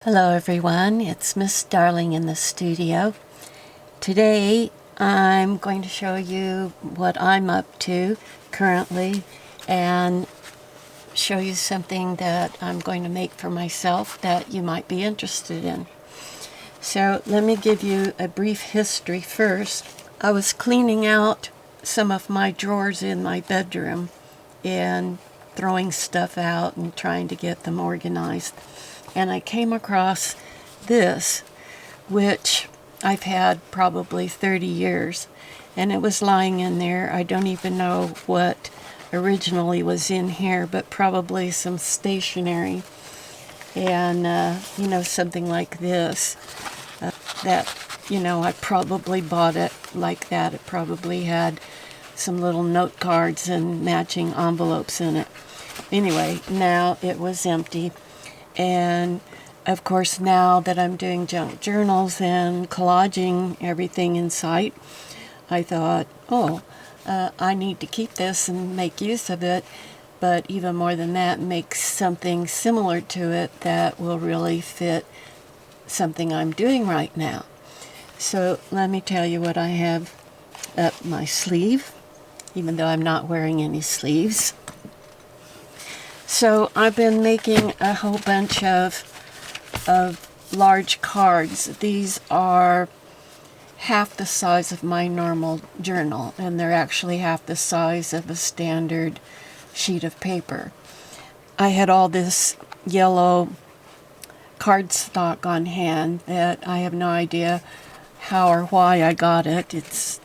Hello everyone, it's Miss Darling in the studio. Today I'm going to show you what I'm up to currently and show you something that I'm going to make for myself that you might be interested in. So let me give you a brief history first. I was cleaning out some of my drawers in my bedroom and throwing stuff out and trying to get them organized. And I came across this, which I've had probably 30 years, and it was lying in there. I don't even know what originally was in here, but probably some stationery and, something like this. I probably bought it like that. It probably had some little note cards and matching envelopes in it. Anyway, now it was empty. And of course, now that I'm doing junk journals and collaging everything in sight, I thought, I need to keep this and make use of it, but even more than that, make something similar to it that will really fit something I'm doing right now. So let me tell you what I have up my sleeve, even though I'm not wearing any sleeves. So I've been making a whole bunch of large cards. These are half the size of my normal journal, and they're actually half the size of a standard sheet of paper. I had all this yellow cardstock on hand that I have no idea how or why I got it. It's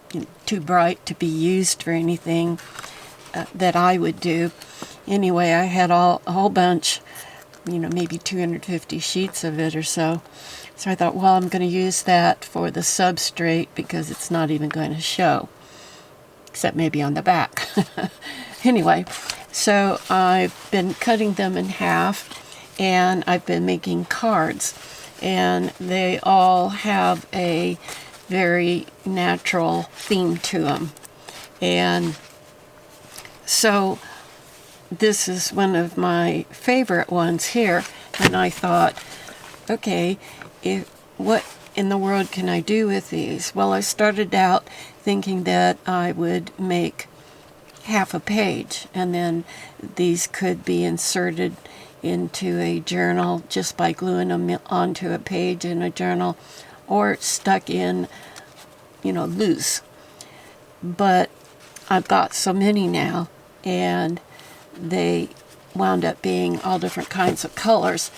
too bright to be used for anything that I would do. Anyway, I had a whole bunch, maybe 250 sheets of it or so. So I thought, well, I'm going to use that for the substrate because it's not even going to show, except maybe on the back. Anyway, so I've been cutting them in half, and I've been making cards, and they all have a very natural theme to them. And so this is one of my favorite ones here, and I thought, okay, what in the world can I do with these? Well, I started out thinking that I would make half a page, and then these could be inserted into a journal just by gluing them onto a page in a journal, or stuck in, loose. But I've got so many now, and they wound up being all different kinds of colors.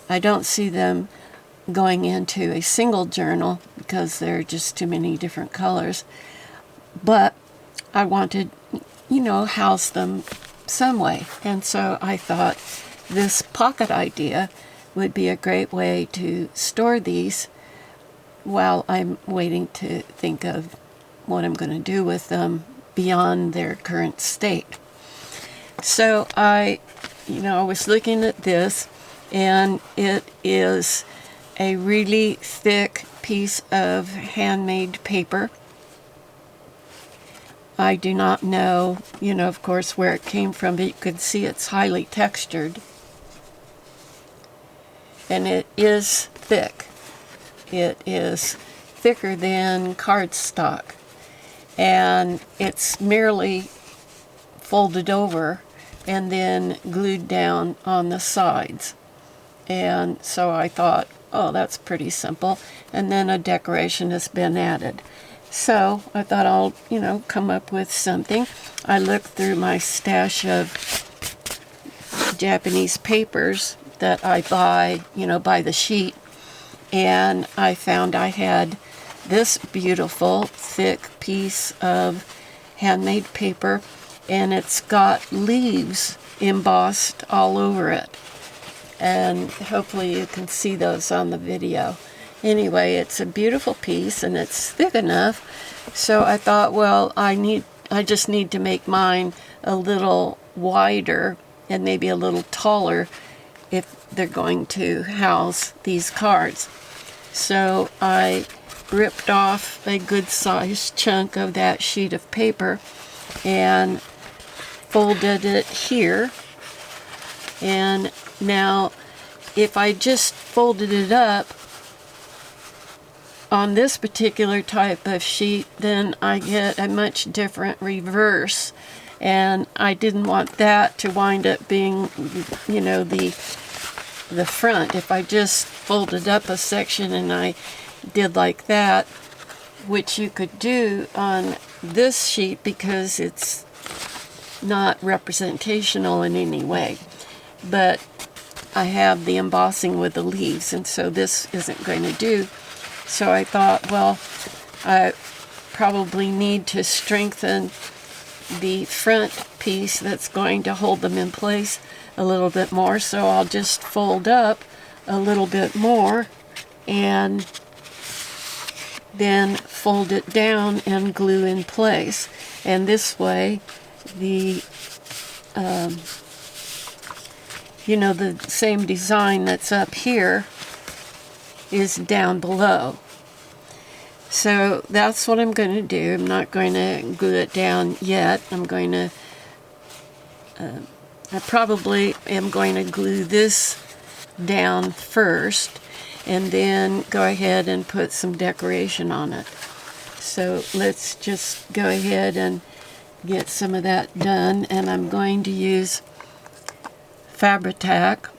I don't see them going into a single journal because there are just too many different colors. But I wanted, house them some way. And so I thought this pocket idea would be a great way to store these while I'm waiting to think of what I'm going to do with them beyond their current state. So I was looking at this, and it is a really thick piece of handmade paper. I do not know, of course, where it came from, but you can see it's highly textured. And it is thick. It is thicker than cardstock. And it's merely folded over and then glued down on the sides. And so I thought, that's pretty simple. And then a decoration has been added. So I thought I'll, come up with something. I looked through my stash of Japanese papers that I buy, by the sheet. And I found I had this beautiful, thick piece of handmade paper, and it's got leaves embossed all over it. And hopefully you can see those on the video. Anyway, it's a beautiful piece, and it's thick enough. So I thought, well, I just need to make mine a little wider and maybe a little taller if they're going to house these cards. So I ripped off a good-sized chunk of that sheet of paper and folded it here, and now if I just folded it up on this particular type of sheet, then I get a much different reverse. And I didn't want that to wind up being, you know, the front. If I just folded up a section and I did like that, which you could do on this sheet because it's not representational in any way. But I have the embossing with the leaves, and so this isn't going to do. So I thought, well, I probably need to strengthen the front piece that's going to hold them in place a little bit more. So I'll just fold up a little bit more and then fold it down and glue in place. And this way, the you know, the same design that's up here is down below. So that's what I'm going to do. I'm not going to glue it down yet. I'm going to, I probably am going to glue this down first and then go ahead and put some decoration on it. So let's just go ahead and get some of that done. And I'm going to use Fabri-Tac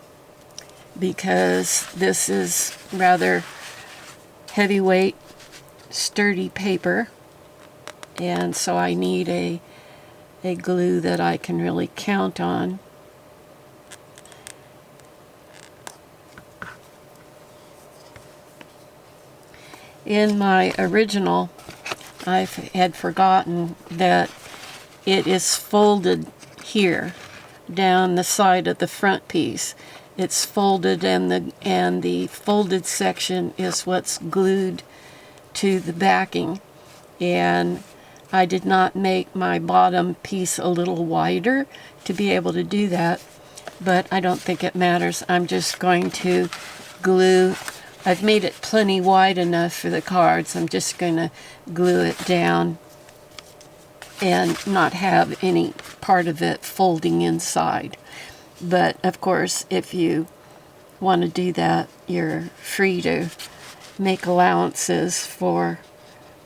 because this is rather heavyweight, sturdy paper, and so I need a glue that I can really count on. In my original, I had forgotten that it is folded here down the side of the front piece. It's folded, and the folded section is what's glued to the backing. And I did not make my bottom piece a little wider to be able to do that, but I don't think it matters. I'm just going to glue. I've made it plenty wide enough for the cards. I'm just going to glue it down and not have any part of it folding inside. But of course, if you want to do that, you're free to make allowances for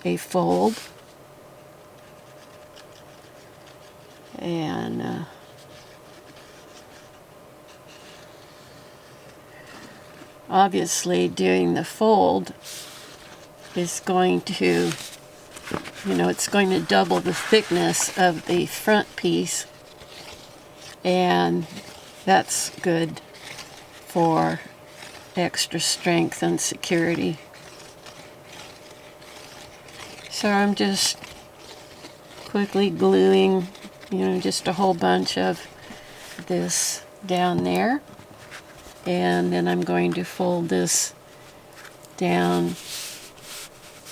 a fold. And obviously doing the fold is going to, you know, it's going to double the thickness of the front piece, and that's good for extra strength and security. So I'm just quickly gluing, you know, just a whole bunch of this down there, and then I'm going to fold this down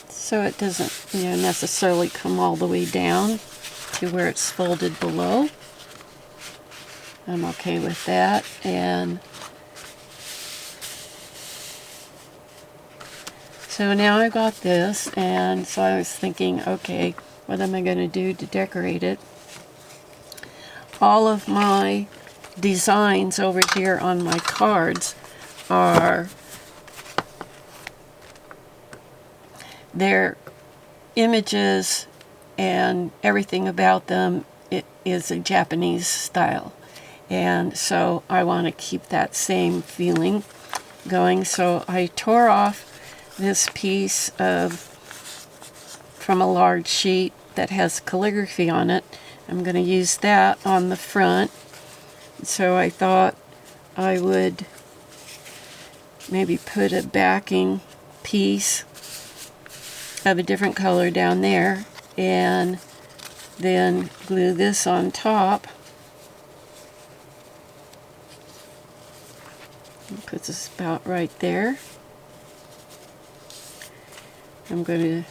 so it doesn't, you know, necessarily come all the way down to where it's folded below. I'm okay with that. And so now I got this, and so I was thinking, okay, what am I going to do to decorate it? All of my designs over here on my cards are, their images and everything about them, it is a Japanese style. And so I want to keep that same feeling going. So I tore off this piece from a large sheet that has calligraphy on it. I'm going to use that on the front. So I thought I would maybe put a backing piece of a different color down there and then glue this on top. Puts us about right there. I'm going to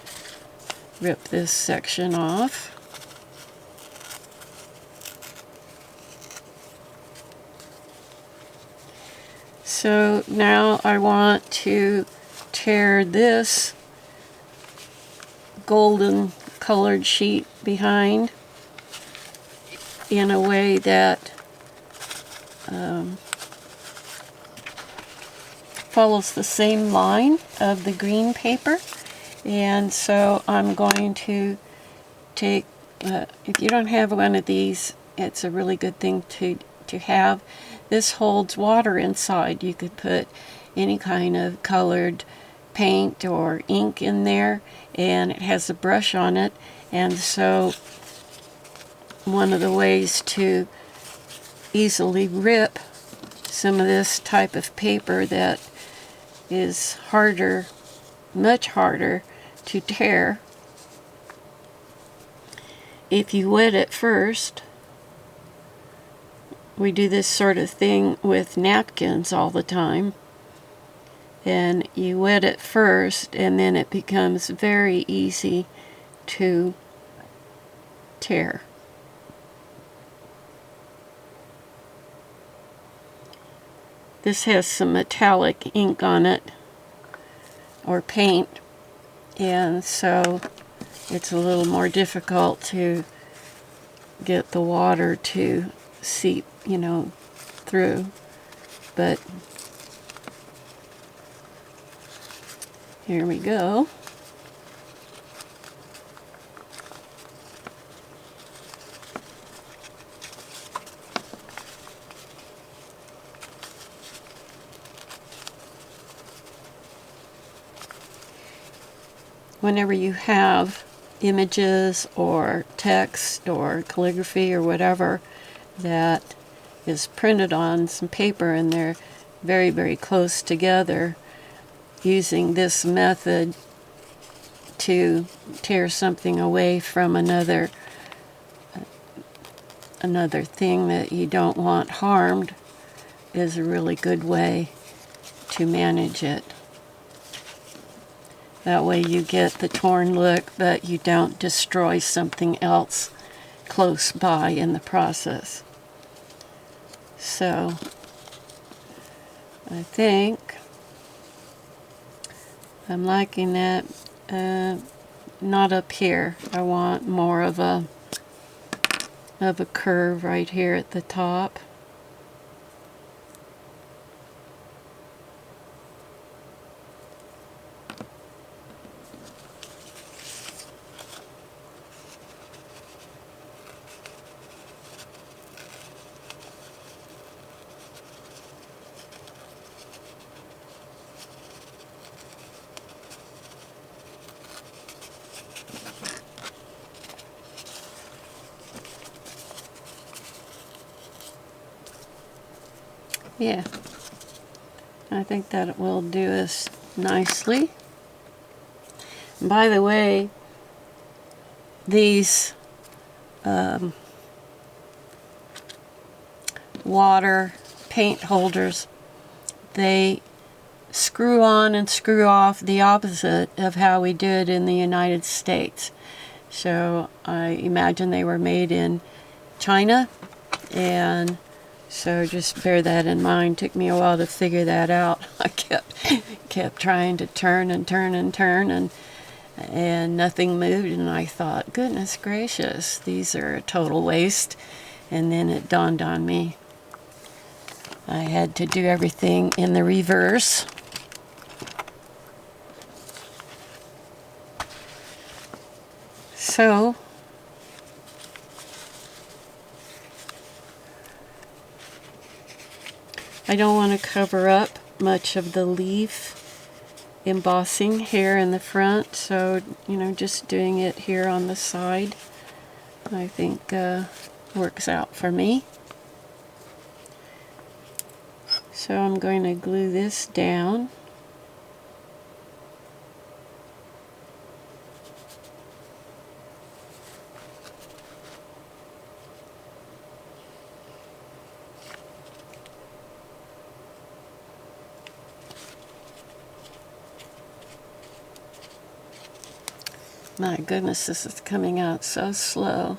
rip this section off. So now I want to tear this golden colored sheet behind in a way that follows the same line of the green paper. And so I'm going to take, if you don't have one of these, it's a really good thing to have. This holds water inside. You could put any kind of colored paint or ink in there, and it has a brush on it. And so one of the ways to easily rip some of this type of paper that is harder, much harder to tear, if you wet it first. We do this sort of thing with napkins all the time, and you wet it first and then it becomes very easy to tear. This has some metallic ink on it, or paint, and so it's a little more difficult to get the water to seep, through. But here we go. Whenever you have images or text or calligraphy or whatever that is printed on some paper and they're very, very close together, using this method to tear something away from another thing that you don't want harmed is a really good way to manage it. That way you get the torn look, but you don't destroy something else close by in the process. So I think I'm liking that. Not up here. I want more of a curve right here at the top. Yeah, I think that it will do us nicely. And by the way, these water paint holders, they screw on and screw off the opposite of how we do it in the United States. So I imagine they were made in China, and so just bear that in mind. Took me a while to figure that out. I kept trying to turn and turn and turn, and nothing moved, and I thought, goodness gracious, these are a total waste. And then it dawned on me I had to do everything in the reverse. So I don't want to cover up much of the leaf embossing here in the front, so just doing it here on the side I think works out for me. So I'm going to glue this down. My goodness, this is coming out so slow.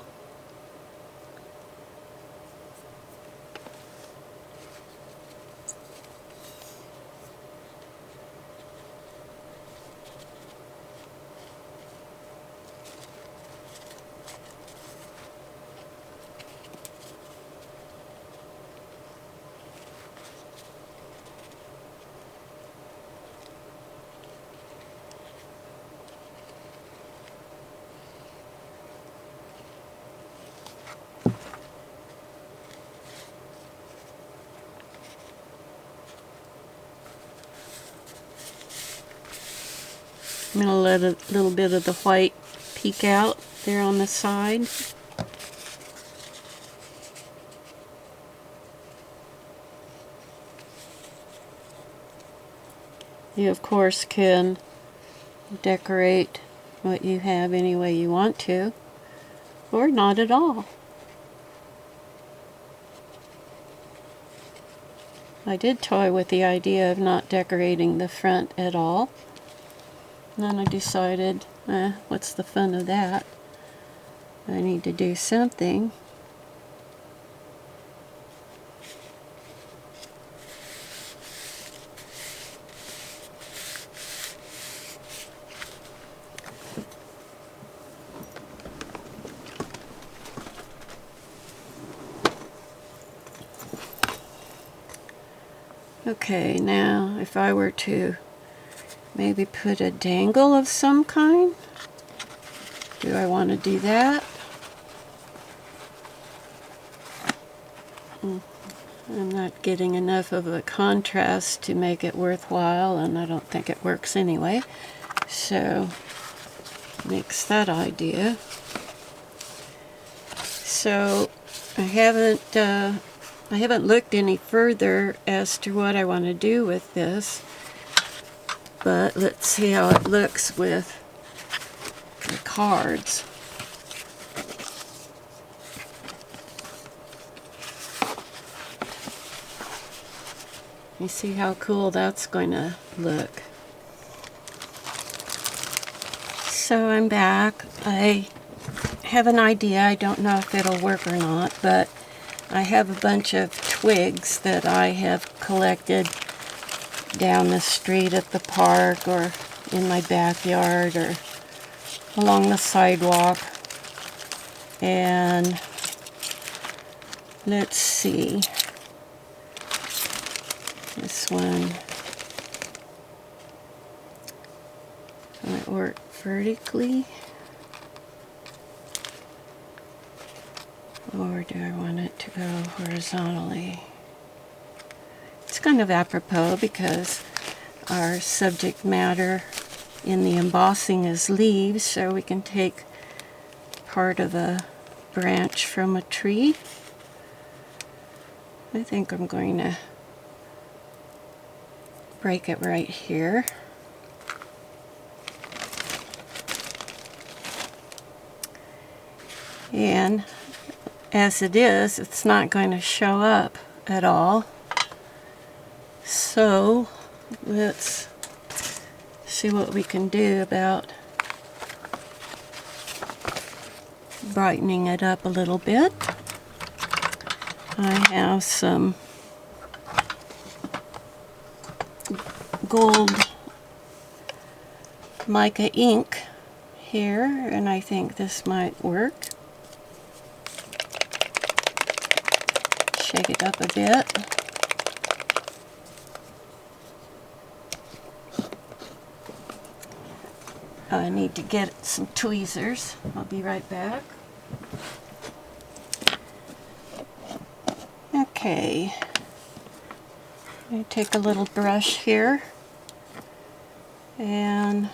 I'm going to let a little bit of the white peek out there on the side. You of course can decorate what you have any way you want to, or not at all. I did toy with the idea of not decorating the front at all. And then I decided, what's the fun of that? I need to do something. Okay, now if I were to maybe put a dangle of some kind, do I want to do that? I'm not getting enough of a contrast to make it worthwhile, and I don't think it works anyway. So, nix that idea. So, I haven't looked any further as to what I want to do with this, but let's see how it looks with the cards. You see how cool that's going to look. So I'm back. I have an idea. I don't know if it'll work or not, but I have a bunch of twigs that I have collected down the street at the park or in my backyard or along the sidewalk. And let's see. This one might work vertically. Or do I want it to go horizontally? It's kind of apropos because our subject matter in the embossing is leaves, so we can take part of a branch from a tree. I think I'm going to break it right here. And as it is, it's not going to show up at all. So let's see what we can do about brightening it up a little bit. I have some gold mica ink here, and I think this might work. Shake it up a bit. I need to get some tweezers. I'll be right back. Okay. I take a little brush here and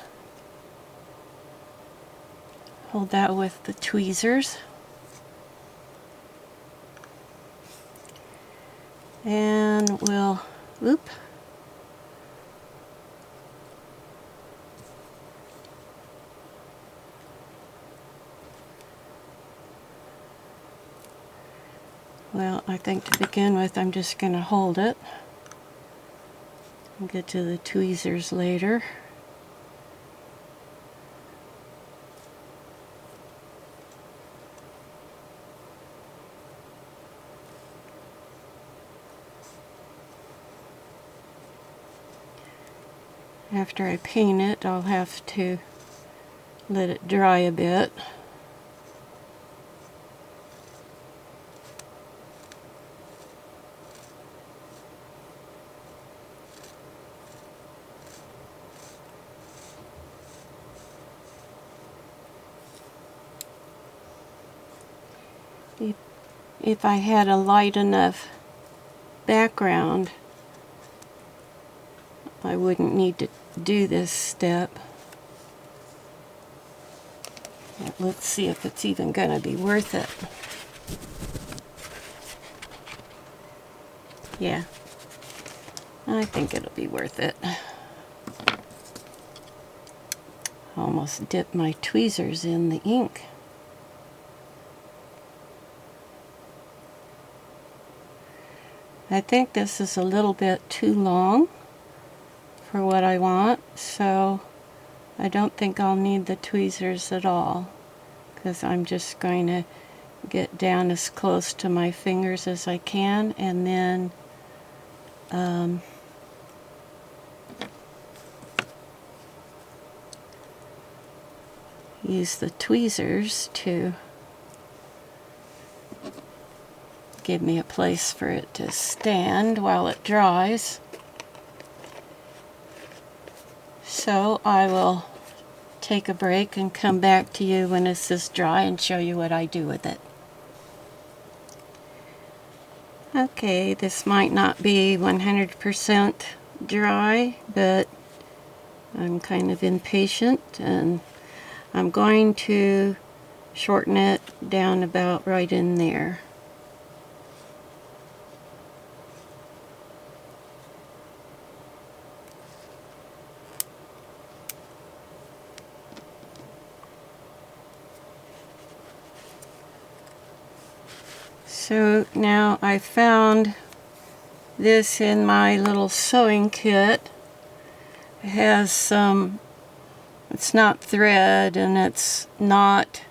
hold that with the tweezers. And we'll, well, I think to begin with I'm just going to hold it. I'll get to the tweezers later. After I paint it, I'll have to let it dry a bit. If I had a light enough background, I wouldn't need to do this step. Let's see if it's even going to be worth it. Yeah, I think it'll be worth it. Almost dipped my tweezers in the ink. I think this is a little bit too long for what I want, so I don't think I'll need the tweezers at all, because I'm just going to get down as close to my fingers as I can, and then use the tweezers to give me a place for it to stand while it dries. So I will take a break and come back to you when this is dry and show you what I do with it. Okay, this might not be 100% dry, but I'm kind of impatient, and I'm going to shorten it down about right in there. So now I found this in my little sewing kit. It has some, it's not thread and it's not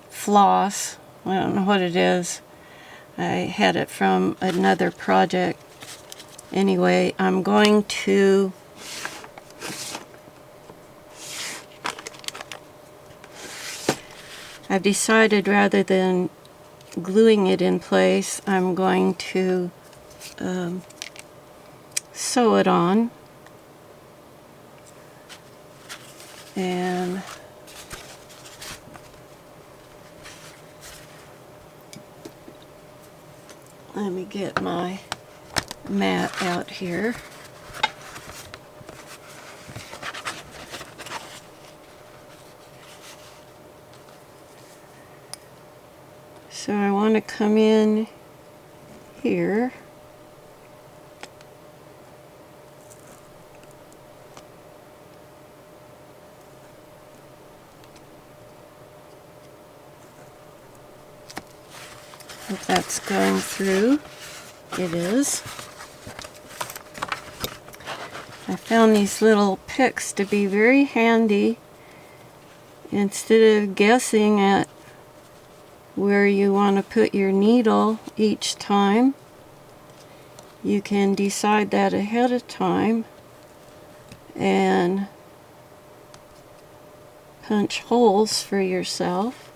floss. I don't know what it is. I had it from another project. Anyway, I'm going to I've decided rather than gluing it in place, I'm going to sew it on. And let me get my mat out here. So I want to come in here. If that's going through, it is. I found these little picks to be very handy. Instead of guessing at where you want to put your needle each time, you can decide that ahead of time and punch holes for yourself.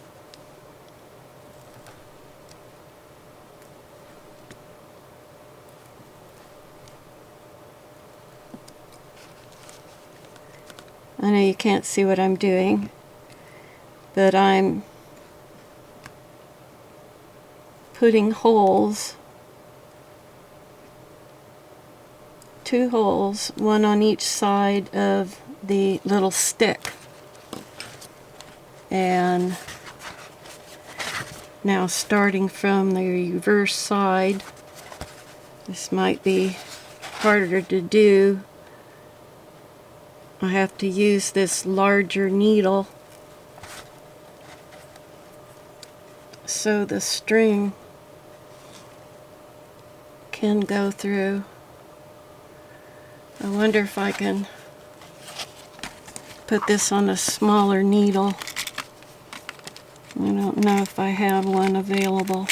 I know you can't see what I'm doing, but I'm putting holes, 2 holes, one on each side of the little stick. And now starting from the reverse side, this might be harder to do. I have to use this larger needle so the string can go through. I wonder if I can put this on a smaller needle. I don't know if I have one available,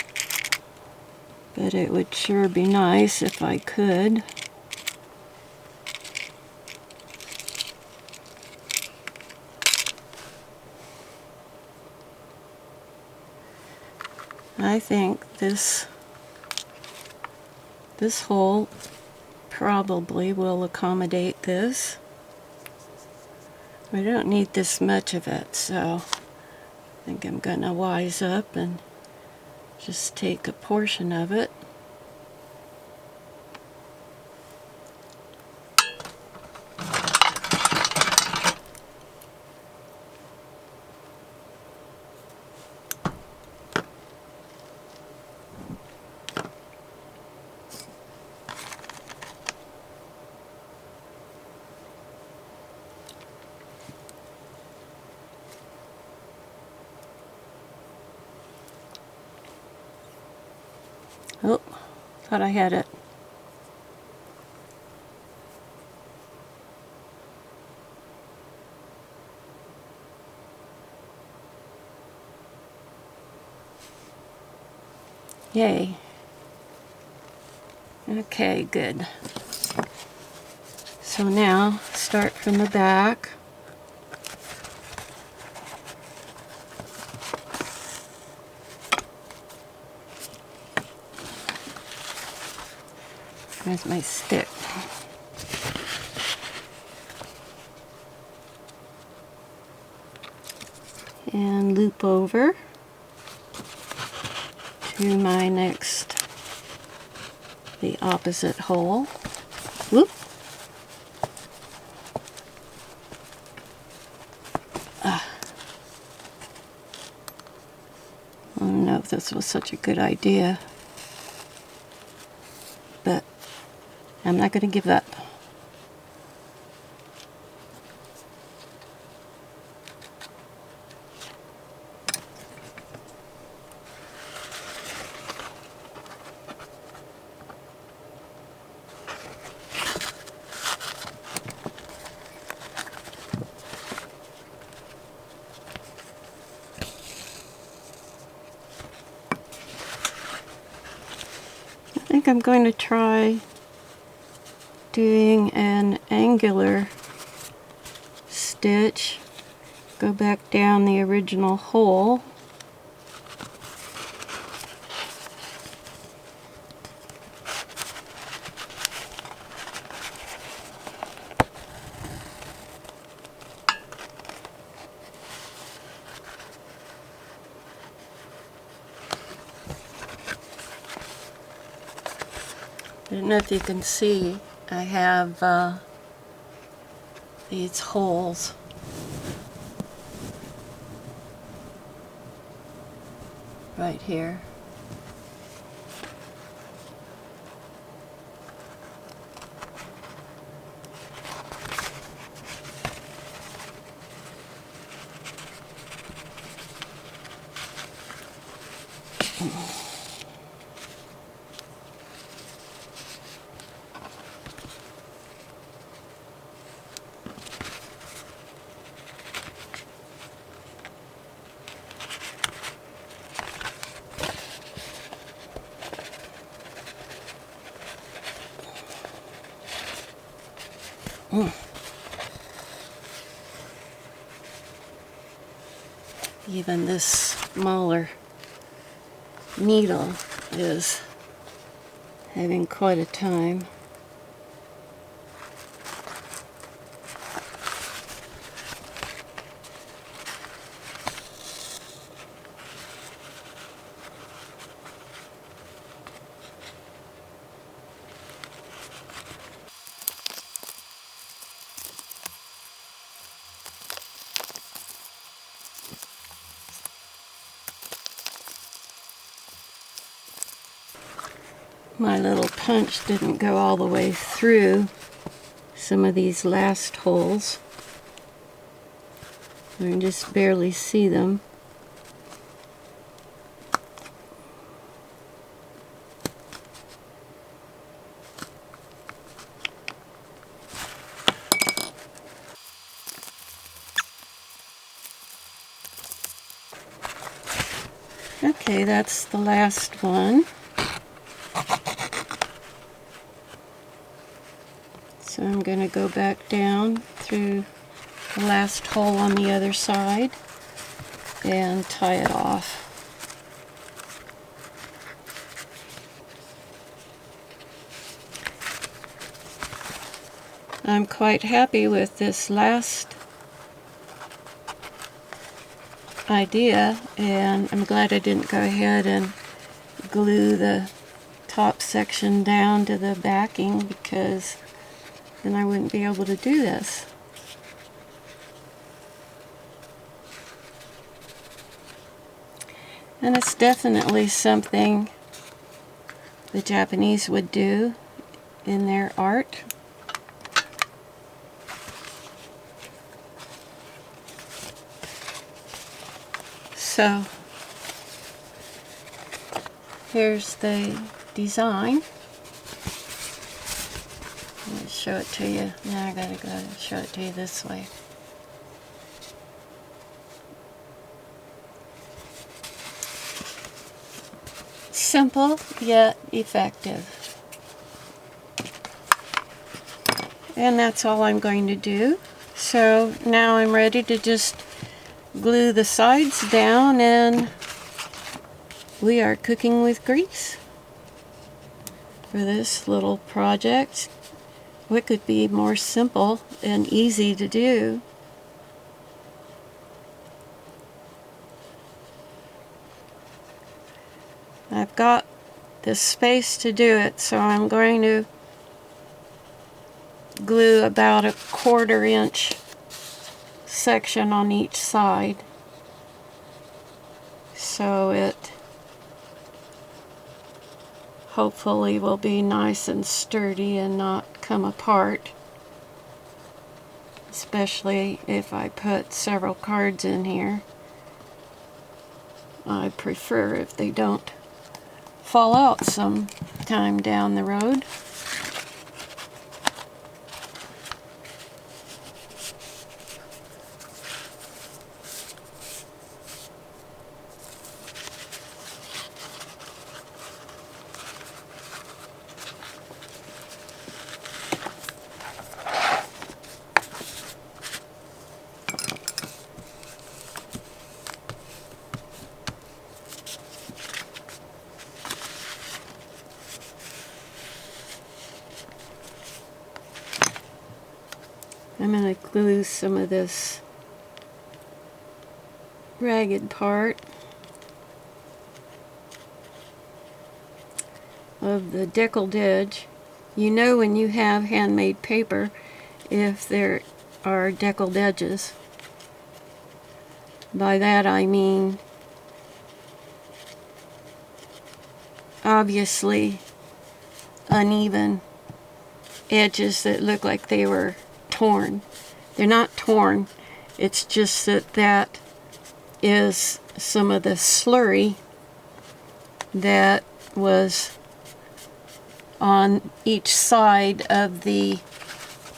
but it would sure be nice if I could. I think this hole probably will accommodate this. I don't need this much of it, so I think I'm gonna wise up and just take a portion of it. Oh, thought I had it. Yay. Okay, good. So now, start from the back. There's my stick. And loop over to my next, the opposite hole. Whoop. I don't know if this was such a good idea, but I'm not going to give up. I think I'm going to try doing an angular stitch. Go back down the original hole. I don't know if you can see, I have these holes. Right here. Even this smaller needle is having quite a time. My little punch didn't go all the way through some of these last holes. I can just barely see them. Okay, that's the last one. So I'm going to go back down through the last hole on the other side and tie it off. I'm quite happy with this last idea, and I'm glad I didn't go ahead and glue the top section down to the backing, because then I wouldn't be able to do this. And it's definitely something the Japanese would do in their art. So here's the design. Let me show it to you. Now I gotta go show it to you this way. Simple yet effective. And that's all I'm going to do. So now I'm ready to just glue the sides down, and we are cooking with grease for this little project. What could be more simple and easy to do? I've got the space to do it, so I'm going to glue about a 1/4 inch section on each side, so it hopefully will be nice and sturdy and not come apart, especially if I put several cards in here. I prefer if they don't fall out some time down the road. I'm going to glue some of this ragged part of the deckled edge. You know when you have handmade paper if there are deckled edges. By that I mean obviously uneven edges that look like they were torn. They're not torn, it's just that that is some of the slurry that was on each side of the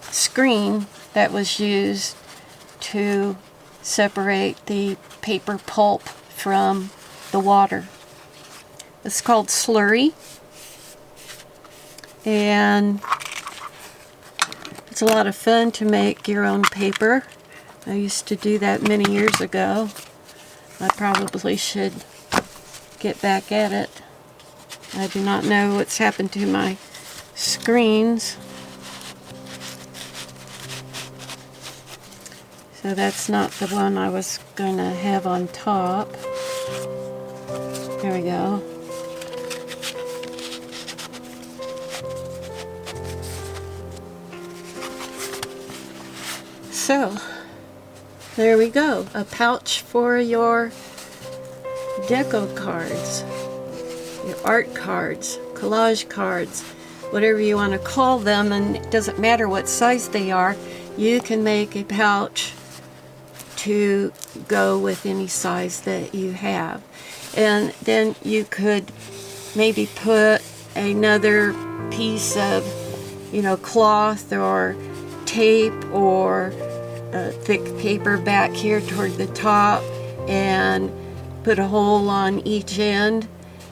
screen that was used to separate the paper pulp from the water. It's called slurry, and it's a lot of fun to make your own paper. I used to do that many years ago. I probably should get back at it. I do not know what's happened to my screens. So that's not the one I was going to have on top. There we go. So, there we go. A pouch for your deco cards, your art cards, collage cards, whatever you want to call them, and it doesn't matter what size they are. You can make a pouch to go with any size that you have. And then you could maybe put another piece of, cloth or tape or thick paper back here toward the top and put a hole on each end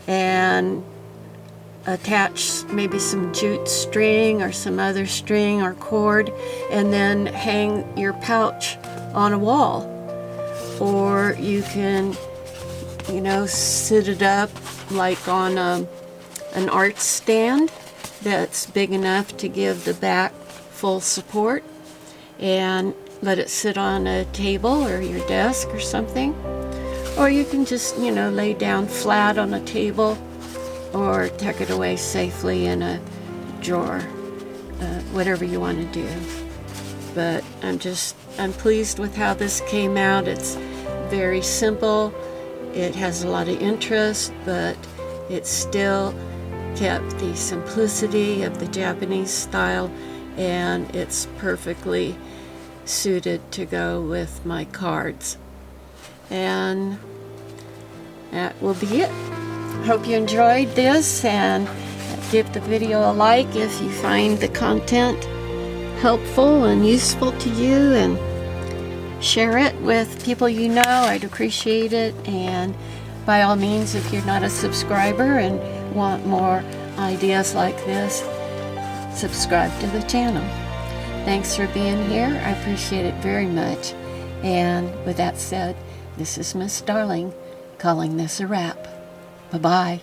and attach maybe some jute string or some other string or cord, and then hang your pouch on a wall. Or you can, sit it up like on an art stand that's big enough to give the back full support, and let it sit on a table or your desk or something. Or you can just, lay down flat on a table or tuck it away safely in a drawer, whatever you want to do. But I'm pleased with how this came out. It's very simple. It has a lot of interest, but it still kept the simplicity of the Japanese style, and it's perfectly suited to go with my cards. And that will be it. Hope you enjoyed this, and Give the video a like if you find the content helpful and useful to you, and share it with people you know. I'd appreciate it. And by all means, if you're not a subscriber and want more ideas like this, subscribe to the channel. Thanks for being here. I appreciate it very much. And with that said, this is Miss Darling calling this a wrap. Bye-bye.